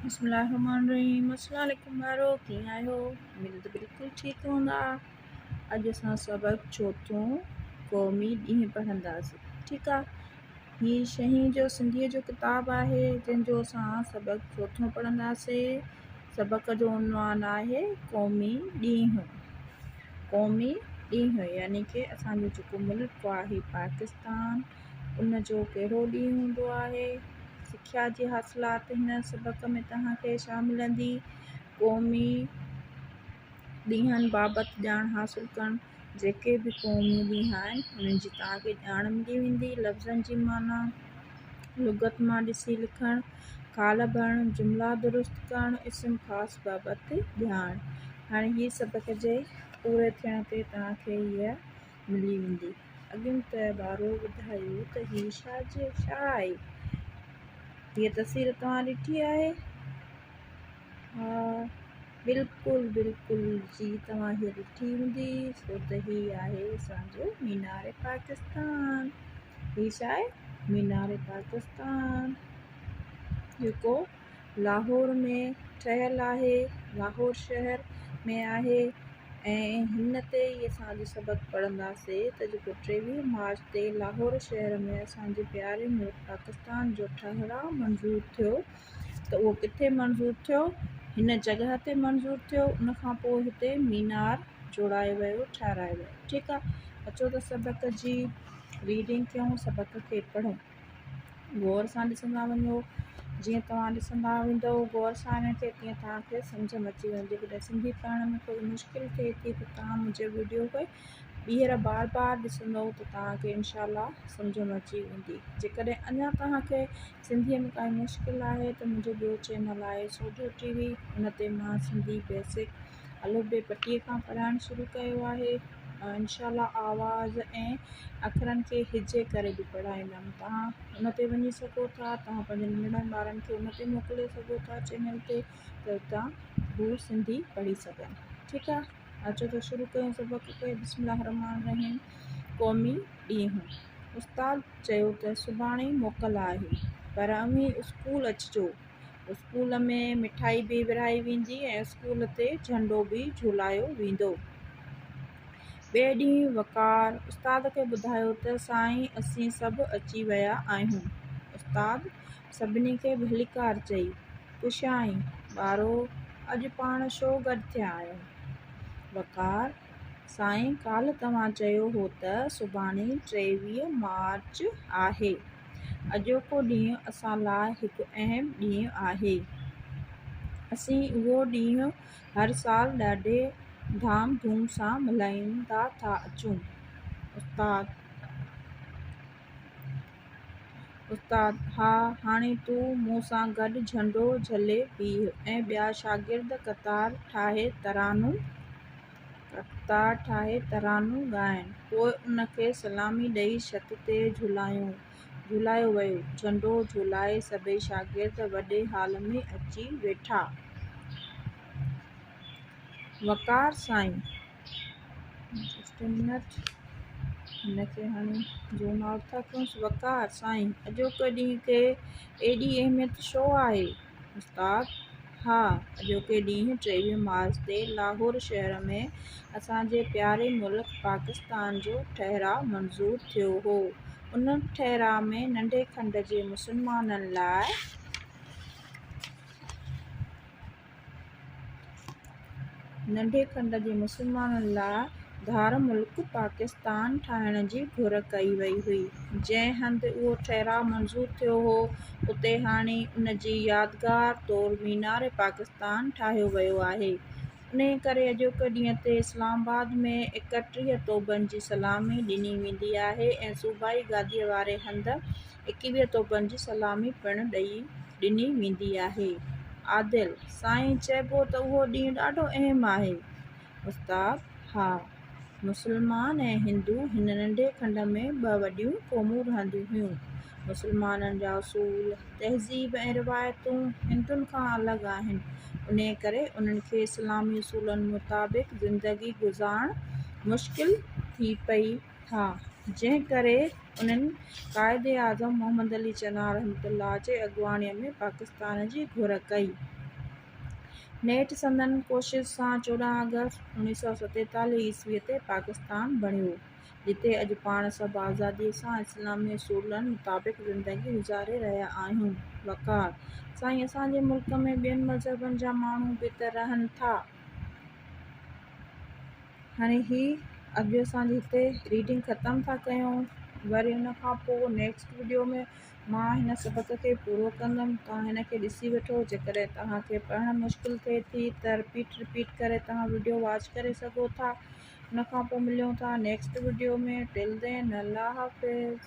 बिस्मिल्लाहिर्रहमानिर्रहीम। अस्सलाम वालेकुम ॿारो, कीअं आहियो? उमेद त बिल्कुलु ठीकु हूंदा। अॼु असां सबक़ चोथों क़ौमी ॾींहुं पढ़ंदासीं। ठीकु आहे। हीअ शहीं जो सिंधीअ जो किताबु आहे जंहिंजो असां सबक़ चोथों पढ़ंदासीं। सबक़ जो उनवान आहे क़ौमी ॾींहुं। क़ौमी ॾींहुं यानी कि असांजो जेको मुल्क आहे पाकिस्तान, उन जो कहिड़ो ॾींहुं हूंदो आहे। सिख्या जी हासिलात हिन सबक़ में तव्हांखे छा मिलंदी। क़ौमी ॾींहंनि बाबति ॼाण हासिलु करणु। जेके बि क़ौमी ॾींहं आहिनि उन्हनि जी तव्हांखे ॼाण मिली वेंदी। लफ़्ज़नि जी माना, लुग़त मां ॾिसी लिखणु, ख़ाल भरणु, जुमिला दुरुस्त करणु, इस्म ख़ासि बाबति ॼाण। हाणे हीअ सबक़ जे पूरे थियण ते तव्हांखे हीअ मिली वेंदी। अॻियूं त ॿारो ॿुधायो त हीअ छा आहे। हीअ तस्वीर तव्हां ॾिठी आहे? हा, बिल्कुलु बिल्कुलु जी, तव्हां हीअ ॾिठी हूंदी। छो त हीअ आहे असांजो मीनार पाकिस्तान। हीअ छा आहे? मीनार पाकिस्तान, जेको लाहौर में ठहियलु आहे, लाहौर शहर में आहे। ऐं हिन ते ई असां अॼु सबक़ पढ़ंदासीं त जेको 23 मार्च ते लाहौर शहर में असांजे प्यारे मुल्क पाकिस्तान जो ठहिराउ मंज़ूरु थियो, त उहो किथे मंज़ूरु थियो? हिन जॻह ते मंज़ूरु थियो। उन खां पोइ हिते मीनार जोड़ायो वियो, ठाहिरायो वियो। ठीकु आहे। अचो त सबक़ जी रीडिंग कयूं, सबक़ खे पढ़ूं। गौर सां ॾिसंदा वञो। जीअं तव्हां ॾिसंदा वेंदव गौर सां हिन खे, तीअं तव्हांखे सम्झ में अची वेंदी। जेकॾहिं सिंधी पढ़ण में कोई मुश्किल थिए थी त तव्हां मुंहिंजे वीडियो खे ॿीहर बार ॾिसंदव त तव्हांखे इनशाला सम्झ में अची वेंदी। जेकॾहिं अञा तव्हांखे सिंधीअ में काई मुश्किल आहे त मुंहिंजो ॿियो चैनल आहे सोढो TV। उन ते मां सिंधी बेसिक अलफ़ ॿे पटीअ खां पढ़ाइणु शुरू कयो आहे। इनशाला आवाज़ ऐं अखरनि खे हिजे करे बि पढ़ाईंदमि। तव्हां उन ते वञी सघो था। तव्हां पंहिंजे नंढड़नि ॿारनि खे उन ते मोकिले सघो था चैनल ते, त तव्हां हू सिंधी पढ़ी सघनि। ठीकु आहे। अचो त शुरू कयूं सबक़ खे। बिस्मिल्लाहिर्रहमानिर्रहीम। क़ौमी ॾींहुं। उस्ताद चयो त सुभाणे मोकल आहे, पर अव्हीं स्कूल अचिजो। स्कूल में मिठाई बि विरहाई वेंदी ऐं स्कूल ते झंडो बि झुलायो वेंदो। ॿिए ॾींहुं वक़ार उस्ताद खे ॿुधायो त साईं असीं सभु अची विया आहियूं। उस्ताद सभिनी खे भलीकार चई पुछियाईं, ॿारो अॼु पाण छो गॾु थिया आहियो? वक़ार, साईं काल्ह तव्हां चयो हो त सुभाणे 23 मार्च आहे। अॼोको ॾींहुं असां लाइ हिकु अहम ॾींहुं आहे। असीं उहो ॾींहुं हर साल ॾाढे धाम धूम सां मल्हाईंदा था अचूं। उस्ताद, हा, हाणे तूं मूं सां गॾु झंडो झले बीह ऐं ॿिया शागिर्द कतार ठाहे तरानूं ॻाइनि। पोइ उन खे सलामी ॾेई छत ते झुलायो वियो। झंडो झुलाए सभई शागिर्द वॾे हाल में अची वेठा। वक़ार, साईं हिन खे हाणे ज़ूम आउट था कयूंसि। वक़ार, साईं अॼोके ॾींहुं खे एॾी अहमियत छो आहे? उस्ताद, हा, अॼोके ॾींहुं 23 मार्च ते लाहौर शहर में असांजे प्यारे मुल्क पाकिस्तान जो ठहिराउ मंज़ूरु थियो हो। उन ठहिराउ में नंढे खंड जे मुसलमाननि लाइ धार मुल्क पाकिस्तान ठाहिण जी घुर कई वई हुई। जंहिं हंधि उहो ठहिराउ मंज़ूरु थियो हो, उते हाणे उन जी यादगार तौरु मीनार पाकिस्तान ठाहियो वियो आहे। इन करे अॼोके ॾींहं ते इस्लामाबाद में 31 तोपनि जी सलामी ॾिनी वेंदी आहे ऐं सूबाई गादीअ वारे हंधि 21 तोपनि जी सलामी पिणु ॾिनी वेंदी आहे। आदिल, साईं चइबो त उहो ॾींहुं ॾाढो अहम आहे। उस्ताद, हा, मुसलमान ऐं हिंदू हिन नंढे खंड में 2 वॾियूं क़ौमूं रहंदियूं हुयूं। मुसलमाननि जा उसूल, तहज़ीब ऐं रिवायतूं हिंदुनि खां अलॻि आहिनि। उन करे उन्हनि खे इस्लामी उसूलनि मुताबिक़ ज़िंदगी गुज़ारणु मुश्किल थी पई था, जंहिं करे उन्हनि क़ाइदे आज़म मोहम्मद अली जिन्नाह रहमतुल्लाह जे अॻुवाणीअ में पाकिस्तान जी घुर कई। नेठ संदन कोशिश सां 14 अगस्त 1947 ईस्वीअ ते पाकिस्तान बणियो, जिते अॼु पाण सभु आज़ादीअ सां इस्लामी उसूलनि मुताबिक़ ज़िंदगी गुज़ारे रहिया आहियूं। वक़ार: साईं, असांजे मुल्क में ॿियनि मज़हबनि जा माण्हू बि त रहनि था। हाणे अॼु असांजी हिते रीडिंग ख़तमु था कयूं। वरी उन खां पोइ नेक्स्ट वीडियो में मां हिन सबक़ खे पूरो कंदमि। तव्हां हिन खे ॾिसी वठो। जेकॾहिं तव्हांखे पढ़णु मुश्किल थिए थी त रिपीट करे तव्हां वीडियो वॉच करे सघो था। उन खां पोइ मिलियूं था नेक्स्ट वीडियो में। टिल देन, अल्लाह हाफ़िज़।